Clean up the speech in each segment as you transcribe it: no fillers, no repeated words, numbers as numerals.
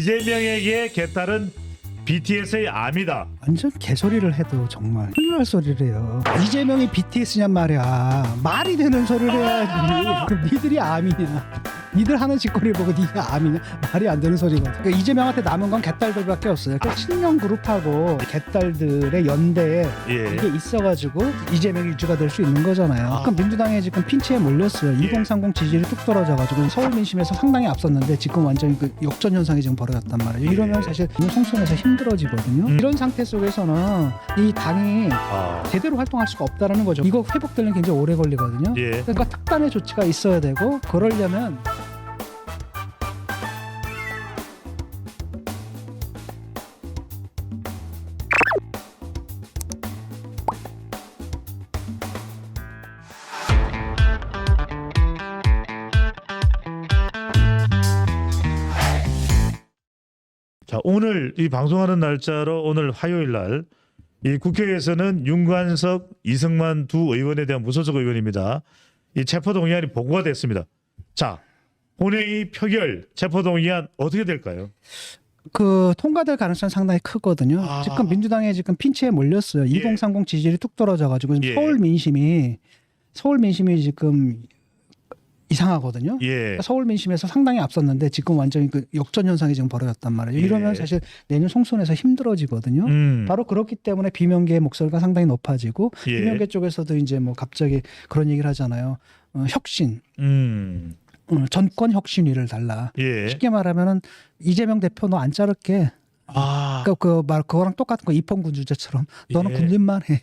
이재명에게 개딸은 BTS의 암이다. 완전 개소리를 해도 정말 큰일 날 소리를 해요. 이재명이 BTS냔 말이야. 말이 되는 소리를 해야지. 그럼 니들이 암이냐? 니들 하는 짓거리 보고 니가 암이냐? 말이 안 되는 소리거든. 그러니까 이재명한테 남은 건 개딸들밖에 없어요. 그러니까 친명 그룹하고 개딸들의 연대에 예. 이게 있어가지고 이재명이 유지가 될 수 있는 거잖아요. 그럼 민주당에 지금 핀치에 몰렸어요. 2030 지지율이 뚝 떨어져가지고 서울 민심에서 상당히 앞섰는데 지금 완전히 그 역전 현상이 지금 벌어졌단 말이에요. 이러면 사실 총선에서 힘들어지거든요. 이런 상태 속에서는 이 당이 제대로 활동할 수가 없다라는 거죠. 이거 회복되는 게 굉장히 오래 걸리거든요. 예. 그러니까 특단의 조치가 있어야 되고 그러려면 자, 오늘 이 방송하는 날짜로 오늘 화요일 날 이 국회에서는 윤관석, 이승만 두 의원에 대한 무소속 의원입니다. 이 체포동의안이 보고가 됐습니다. 자, 본회의 표결 체포동의안 어떻게 될까요? 그 통과될 가능성이 상당히 크거든요. 지금 민주당에 지금 핀치에 몰렸어요. 2030 지지율이 뚝 떨어져가지고 예. 서울 민심이 지금 이상하거든요. 예. 그러니까 서울 민심에서 상당히 앞섰는데 지금 완전히 그 역전 현상이 지금 벌어졌단 말이에요. 이러면 사실 내년 총선에서 힘들어지거든요. 바로 그렇기 때문에 비명계의 목소리가 상당히 높아지고 예. 비명계 쪽에서도 이제 뭐 갑자기 그런 얘기를 하잖아요. 혁신. 전권 혁신위를 달라. 예. 쉽게 말하면은 이재명 대표 너 안 자를게. 그러니까 그거랑 똑같은 거 입헌군 주제처럼 너는 예. 군림만 해.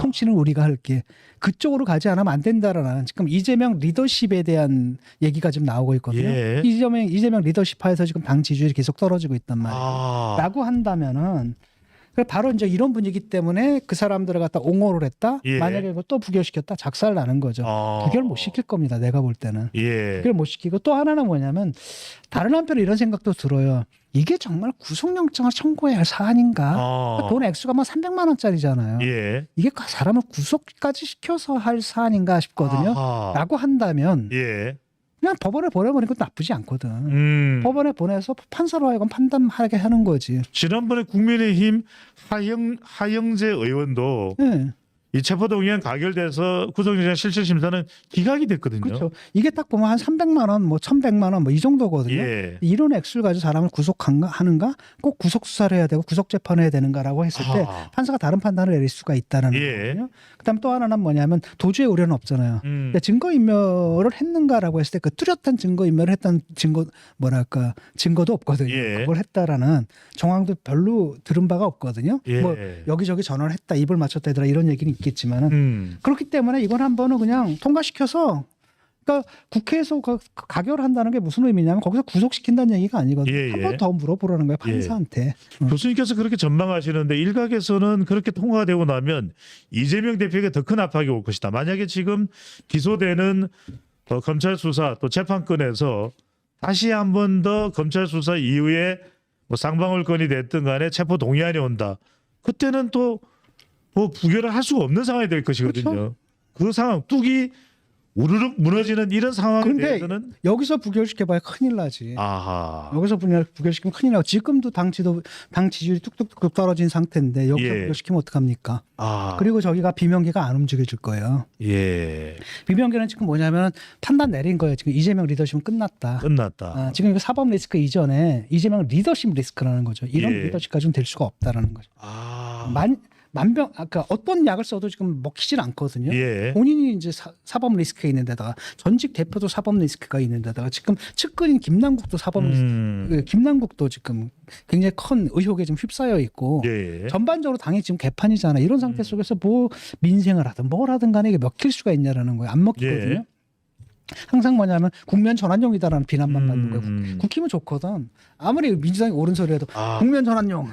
통치는 우리가 할게. 그쪽으로 가지 않으면 안 된다라는 지금 이재명 리더십에 대한 얘기가 지금 나오고 있거든요. 예. 이재명 리더십하에서 지금 당 지지율이 계속 떨어지고 있단 말이에요. 라고 한다면은 바로 이제 이런 분위기 때문에 그 사람들을 갖다 옹호를 했다. 예. 만약에 이거 또 부결시켰다. 작살 나는 거죠. 부결 못 시킬 겁니다. 내가 볼 때는. 예. 부결 못 시키고 또 하나는 뭐냐면 다른 한편으로 이런 생각도 들어요. 이게 정말 구속영장을 청구해야 할 사안인가? 돈 액수가 뭐 300만 원짜리잖아요. 예. 이게 사람을 구속까지 시켜서 할 사안인가 싶거든요. 라고 한다면 예. 그냥 법원에 보내버리는 것도 나쁘지 않거든. 법원에 보내서 판사로 하여금 판단하게 하는 거지. 지난번에 국민의힘 하영재 의원도 네. 이 체포동의안 가결돼서 구속영장 실질심사는 기각이 됐거든요. 그렇죠. 이게 딱 보면 한 300만 원, 뭐 1,100만 원, 뭐 이 정도거든요. 예. 이런 액수를 가지고 사람을 하는가? 꼭 구속 수사를 해야 되고 구속 재판을 해야 되는가라고 했을 때 판사가 다른 판단을 내릴 수가 있다는 거거든요. 그다음 또 하나는 뭐냐면 도주의 우려는 없잖아요. 근데 증거인멸을 했는가라고 했을 때 그 뚜렷한 증거인멸을 했다는 증거도 없거든요. 예. 그걸 했다라는 정황도 별로 들은 바가 없거든요. 예. 뭐 여기저기 전화를 했다, 입을 맞췄다 얘들아 이런 얘기는 있겠지만은 그렇기 때문에 이건 한 번은 그냥 통과시켜서 그러니까 국회에서 가결한다는 게 무슨 의미냐면 거기서 구속시킨다는 얘기가 아니거든요. 예, 예. 한 번 더 물어보라는 거예요. 판사한테. 교수님께서 그렇게 전망하시는데 일각에서는 그렇게 통과가 되고 나면 이재명 대표에게 더 큰 압박이 올 것이다. 만약에 지금 기소되는 검찰 수사 또 재판권에서 다시 한 번 더 검찰 수사 이후에 뭐 쌍방울권이 됐든 간에 체포 동의안이 온다. 그때는 또 뭐 부결을 할 수가 없는 상황이 될 것이거든요. 그렇죠? 그 상황 뚝이 우르륵 무너지는 이런 상황에 그런데 대해서는 여기서 부결시켜봐야 큰일 나지. 아하. 여기서 부결시키면 큰일 나고 지금도 당 지지율이 뚝뚝뚝 떨어진 상태인데 여기서 예. 부결시키면 어떡합니까? 아. 그리고 저기가 비명계가 안 움직여질 거예요. 예. 비명계는 지금 뭐냐면 판단 내린 거예요. 지금 이재명 리더십은 끝났다. 끝났다. 지금 이거 사법 리스크 이전에 이재명 리더십 리스크라는 거죠. 이런 예. 리더십까지는 될 수가 없다라는 거죠. 아까 어떤 약을 써도 지금 먹히질 않거든요. 예. 본인이 이제 사법 리스크에 있는 데다가 전직 대표도 사법 리스크가 있는 데다가 지금 측근인 김남국도 사법 리스크, 김남국도 지금 굉장히 큰 의혹에 좀 휩싸여 있고 예. 전반적으로 당이 지금 개판이잖아. 이런 상태 속에서 뭐 민생을 하든 뭘 하든 간에 이게 먹힐 수가 있냐라는 거예요. 안 먹히거든요. 예. 항상 뭐냐면 국면 전환용이다라는 비난만 받는 거예요. 국힘은 좋거든. 아무리 민주당이 옳은 소리 해도 국면 전환용,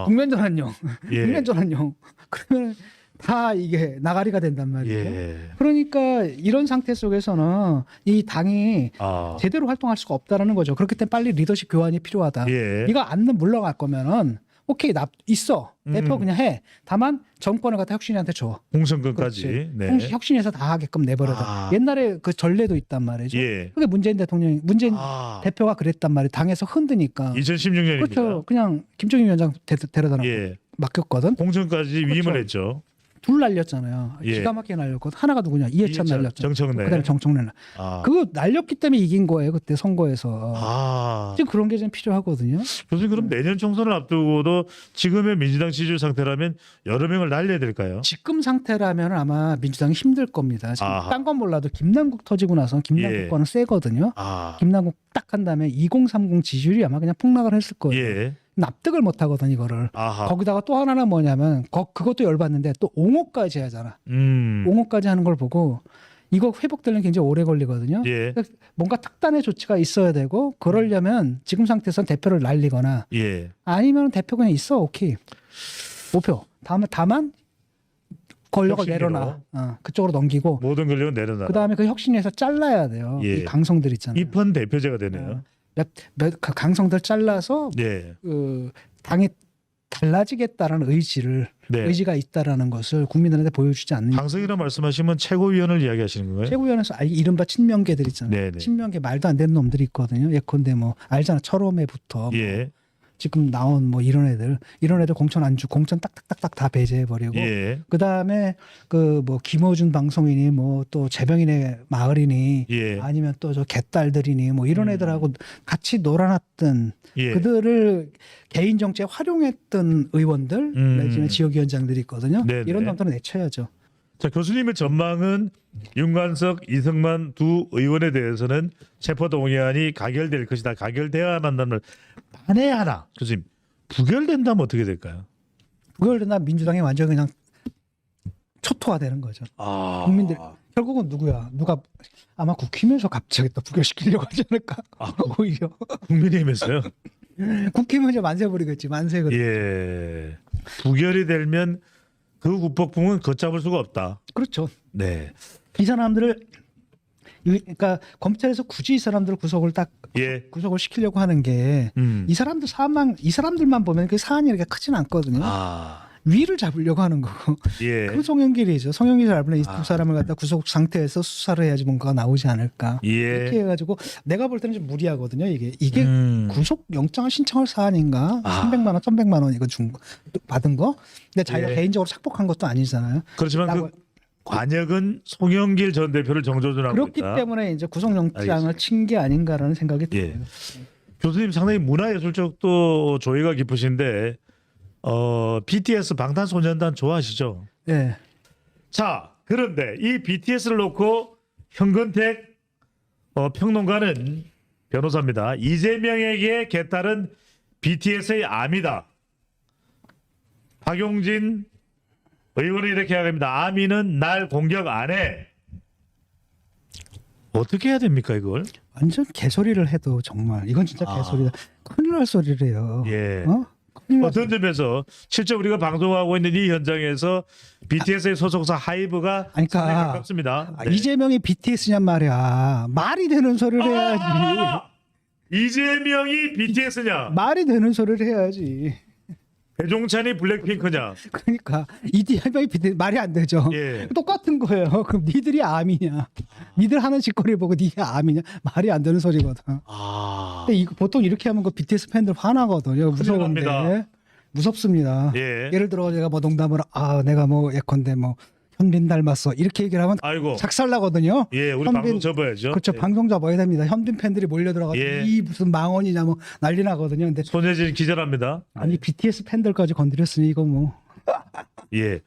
국면 전환용, 예. 국면 전환용. 그러면 다 이게 나가리가 된단 말이에요. 예. 그러니까 이런 상태 속에서는 이 당이 제대로 활동할 수가 없다라는 거죠. 그렇기 때문에 빨리 리더십 교환이 필요하다. 예. 이거 안 물러갈 거면은 오케이 있어 대표 그냥 해. 다만 정권을 갖다 혁신이한테 줘. 공천권까지. 그렇지. 네. 혁신에서 다 하게끔 내버려다. 아. 옛날에 그 전례도 있단 말이죠. 예. 그게 문재인 대통령이 아. 대표가 그랬단 말이에요. 당에서 흔드니까. 2016년입니다. 그렇죠. 그냥 김정일 위원장 데려다 놓고 예. 맡겼거든. 공천까지 그렇죠. 위임을 했죠. 둘 날렸잖아요. 예. 기가 막히게 날렸거든. 하나가 누구냐? 이해찬 날렸죠. 정청래. 그다음에 정청래. 아. 그거 날렸기 때문에 이긴 거예요. 그때 선거에서. 아. 지금 그런 게 좀 필요하거든요. 교수님 그럼 내년 총선을 앞두고도 지금의 민주당 지지율 상태라면 여러 명을 날려야 될까요? 지금 상태라면 아마 민주당이 힘들 겁니다. 지금 아하. 딴 건 몰라도 김남국 터지고 나서 김남국과는 세거든요. 아. 김남국 딱 한 다음에 2030 지지율이 아마 그냥 폭락을 했을 거예요. 예. 납득을 못 하거든 이거를. 아하. 거기다가 또 하나는 뭐냐면 그것도 열받는데 또 옹호까지 하잖아. 옹호까지 하는 걸 보고 이거 회복되려면 굉장히 오래 걸리거든요. 예. 그러니까 뭔가 특단의 조치가 있어야 되고 그러려면 지금 상태에서는 대표를 날리거나 예. 아니면 대표 그냥 있어. 오케이. 5표. 다만 권력을 혁신기로. 내려놔. 그쪽으로 넘기고 모든 권력은 내려놔. 그다음에 그 혁신에서 잘라야 돼요. 예. 이 강성들 있잖아요. 입헌 대표제가 되네요. 그 강성들 잘라서 네. 그 당이 달라지겠다라는 네. 의지가 있다라는 것을 국민들한테 보여주지 않는 강성이라 말씀하시면 최고위원을 이야기하시는 건가요? 최고위원회에서 이른바 친명계들 있잖아요. 네네. 친명계 말도 안 되는 놈들이 있거든요. 예컨대 뭐 알잖아. 철험회부터 예. 지금 나온 뭐 이런 애들 공천 안 주고 공천 딱딱딱딱 다 배제해 버리고 예. 그다음에 그 뭐 김어준 방송이니 뭐 또 재병인의 마을이니 예. 아니면 또 저 개딸들이니 뭐 이런 애들하고 같이 놀아놨던 예. 그들을 개인 정치에 활용했던 의원들 내지는 지역위원장들이 있거든요. 네네. 이런 놈들은 내쳐야죠. 자, 교수님의 전망은 윤관석, 이승만 두 의원에 대해서는 체포동의안이 가결될 것이다. 가결돼야만 한다면 만에 하나 교수님 부결된다면 어떻게 될까요? 부결되나 민주당이 완전 그냥 초토화되는 거죠. 아. 국민들 결국은 누가 아마 국힘에서 갑자기 또 부결시키려고 하지 않을까? 오히려 국민의힘에서요. 국힘은 이제 만세 부리겠지. 만세 그래. 예. 부결이 되면 그 국법궁은 걷잡을 수가 없다. 그렇죠. 네. 이 사람들을 그러니까 검찰에서 굳이 이 사람들을 구속을 예. 시키려고 하는 게 이 사람들만 보면 그 사안이 이렇게 크진 않거든요. 아. 위를 잡으려고 하는 거고. 예. 그 송영길이죠. 송영길 잡으면 이 두 사람을 갖다 구속 상태에서 수사를 해야지 뭔가가 나오지 않을까. 예. 이렇게 해가지고 내가 볼 때는 좀 무리하거든요. 이게 구속 영장을 신청할 사안인가? 아. 300만 원, 1,100만 원 이거 받은 거. 근데 자기가 예. 개인적으로 착복한 것도 아니잖아요. 그렇지만 그 관역은 송영길 전 대표를 정조준하고 그렇기 있다. 때문에 이제 구속영장을 알겠습니다. 친 게 아닌가라는 생각이 예. 들어요. 교수님 상당히 문화예술적도 조예가 깊으신데 BTS 방탄소년단 좋아하시죠? 네. 자, 그런데 이 BTS를 놓고 현근택 평론가는 변호사입니다. 이재명에게 개딸은 BTS의 암이다. 박용진 의원은 이렇게 이야기합니다. 아미는 날 공격 안 해. 어떻게 해야 됩니까 이걸? 완전 개소리를 해도 정말 이건 진짜 개소리다. 큰일 날 소리를 해요. 예. 큰일 날 어떤 점에서 실제 우리가 방송하고 있는 이 현장에서 BTS의 소속사 하이브가 아니, 그러니까 상당히 가깝습니다. 네. 이재명이 BTS냔 말이야. 말이 되는 소리를 해야지. 이재명이 BTS냐? 말이 되는 소리를 해야지. 배종찬이 블랙핑크냐? 그러니까 이재명이 BTS 말이 안 되죠. 예. 똑같은 거예요. 그럼 니들이 암이냐? 니들 하는 짓거리 보고 니가 암이냐? 말이 안 되는 소리거든. 아. 근데 보통 이렇게 하면 그 BTS 팬들 화나거든요. 무서운데. 합니다. 무섭습니다. 예. 예를 들어 제가 뭐 농담으로 내가 뭐 예컨대 뭐 현빈 닮았어 이렇게 얘기를 하면 아이고. 작살나거든요. 예, 우리 현빈- 방송 접어야죠. 그렇죠. 예. 방송 잡아야 됩니다. 현빈 팬들이 몰려들어가지고 예. 이 무슨 망언이냐 뭐 난리 나거든요. 근데 손예진 기절합니다. 아니 BTS 팬들까지 건드렸으니 이거 뭐 예.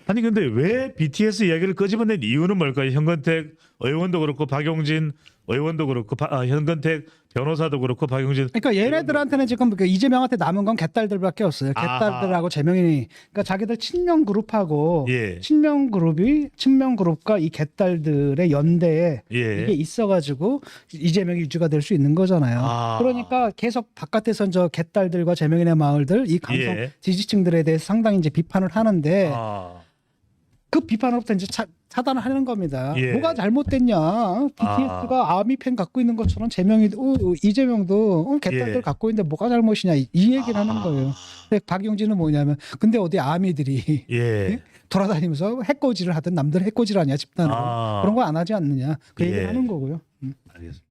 아니 근데 왜 BTS 이야기를 끄집어낸 이유는 뭘까요? 현근택 의원도 그렇고 박용진 의원도 그렇고 현근택 변호사도 그렇고 박용진. 그러니까 얘네들한테는 지금 그 이재명한테 남은 건 개딸들밖에 없어요. 개딸들하고 재명인이 그러니까 자기들 친명 그룹하고 예. 친명 그룹과 이 개딸들의 연대에 예. 이게 있어가지고 이재명이 유지가 될 수 있는 거잖아요. 아. 그러니까 계속 바깥에선 저 개딸들과 재명인의 마을들 이 강성 예. 지지층들에 대해서 상당히 이제 비판을 하는데 아. 그 비판으로부터 이제 차단을 하는 겁니다. 예. 뭐가 잘못됐냐? BTS가 아미 팬 갖고 있는 것처럼 이재명도 개딸들 예. 갖고 있는데 뭐가 잘못이냐? 이 얘기를 하는 거예요. 근데 박용진은 뭐냐면 근데 어디 아미들이 예. 돌아다니면서 해코지를 하든 남들 해코지를 하냐 집단으로 아. 그런 거 안 하지 않느냐 그 얘기를 예. 하는 거고요. 알겠습니다.